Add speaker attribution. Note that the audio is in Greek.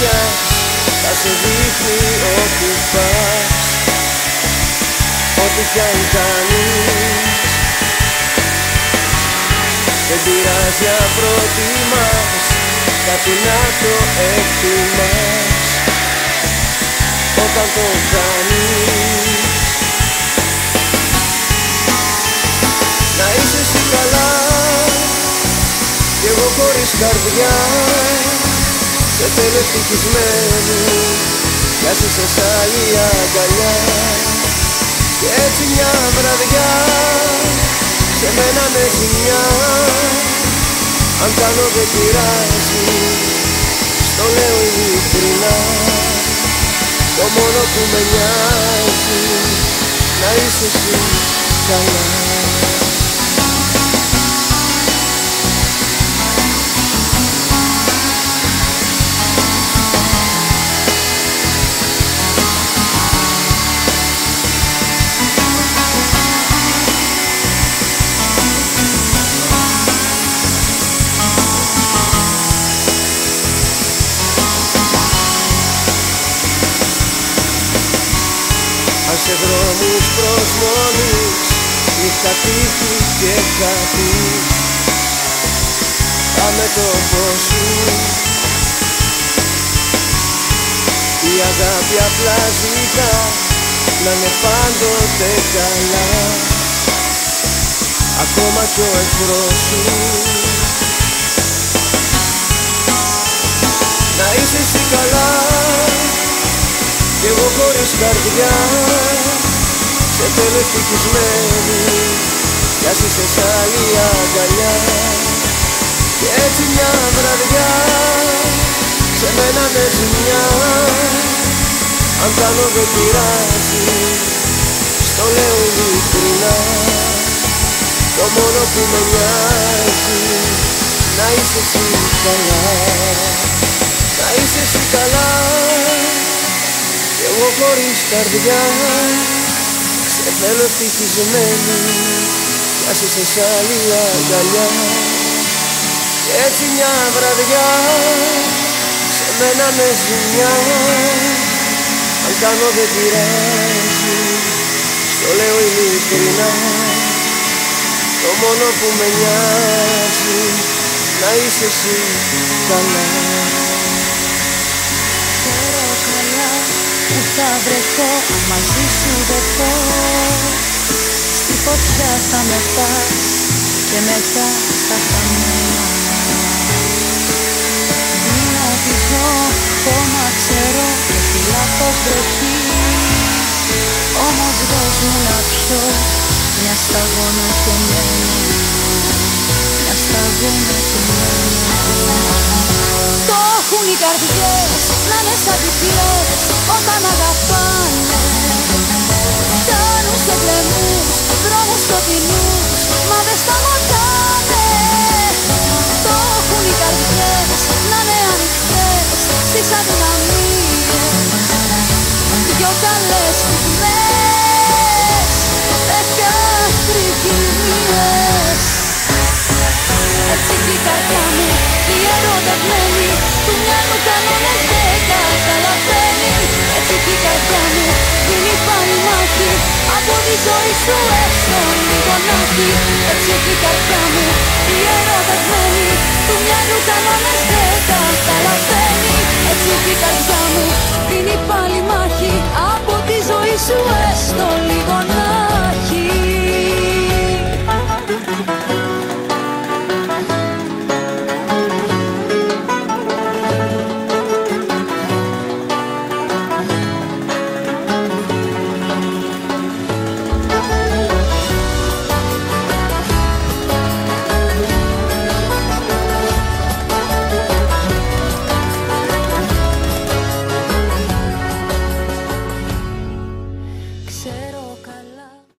Speaker 1: καρδιάς θα σε δείχνει όπου πας, ό,τι κι αν κάνεις. Δεν πειράζει αν προτιμάς κάτι να το εκτιμάς όταν το κάνεις. Να είσαι εσύ καλά κι εγώ χωρίς καρδιά, σε θέλω ευτυχισμένη κι ας είσαι σ' άλλη αγκαλιά. Κι έτσι μια βραδιά σε μένα με ζημιά, αν κάνω δεν πειράζει, στο λέω ειλικρινά. Το μόνο που με νοιάζει να είσαι εσύ καλά. Αν σε δρόμους προσμονείς, νύχτα τύχη και χαθείς, πάμε το φως σου. Η αγάπη απλά ζητά να είναι πάντοτε καλά, ακόμα κι ο εχθρός σου. Να είσαι εσύ καλά κι εγώ χωρίς καρδιά, σε θέλω ευτυχισμένη κι ας είσαι σ' άλλη αγκαλιά. Κι έτσι μια βραδιά σε μένα με ζημιά, αν κάνω δεν πειράζει, στο λέω ειλικρινά. Το μόνο που με νοιάζει να είσαι εσύ καλά, να είσαι εσύ καλά. Κι εγώ χωρίς καρδιά, σε θέλω ευτυχισμένη κι ας είσαι σ' άλλη αγκαλιά. Κι έτσι μια βραδιά σε μένα με ζημιά, αν κάνω δεν πειράζει, στο λέω ειλικρινά. Το μόνο που με νοιάζει να είσαι εσύ καλά.
Speaker 2: Που θα βρεθώ αν μαζί σου δεθώ, στη φωτιά θα με πας και μετά στα χαμένα. Δίνω τη ζω, ακόμα ξέρω έχει λάθος βροχή, όμως δώσ' μου να πιω μια σταγόνα και μένα, μια σταγόνα και μένα. Το έχουν οι καρδιές να είναι σαν τυφλές όταν αγαπάνε, φτάνουν σε γκρεμούς, δρόμους σκοτεινούς, μα δεν σταματάνε. Το έχουν οι καρδιές να είναι ανοιχτές στις αδυναμίες, δυο καλές στιγμές, 10 τρικυμίες. Έτσι κι η καρδιά μου η ερωτευμένη, του μυαλού κανόνες δεν καταλαβαίνει. Έτσι κι η καρδιά μου δίνει πάλι μάχη, από τη ζωή σου έστω λιγονάκι. Έτσι κι η καρδιά μου η ερωτευμένη, του μυαλού κανόνες δεν καταλαβαίνει. Έτσι κι η καρδιά μου δίνει πάλι μάχη, από τη ζωή σου έστω λιγονάκι. Ξέρω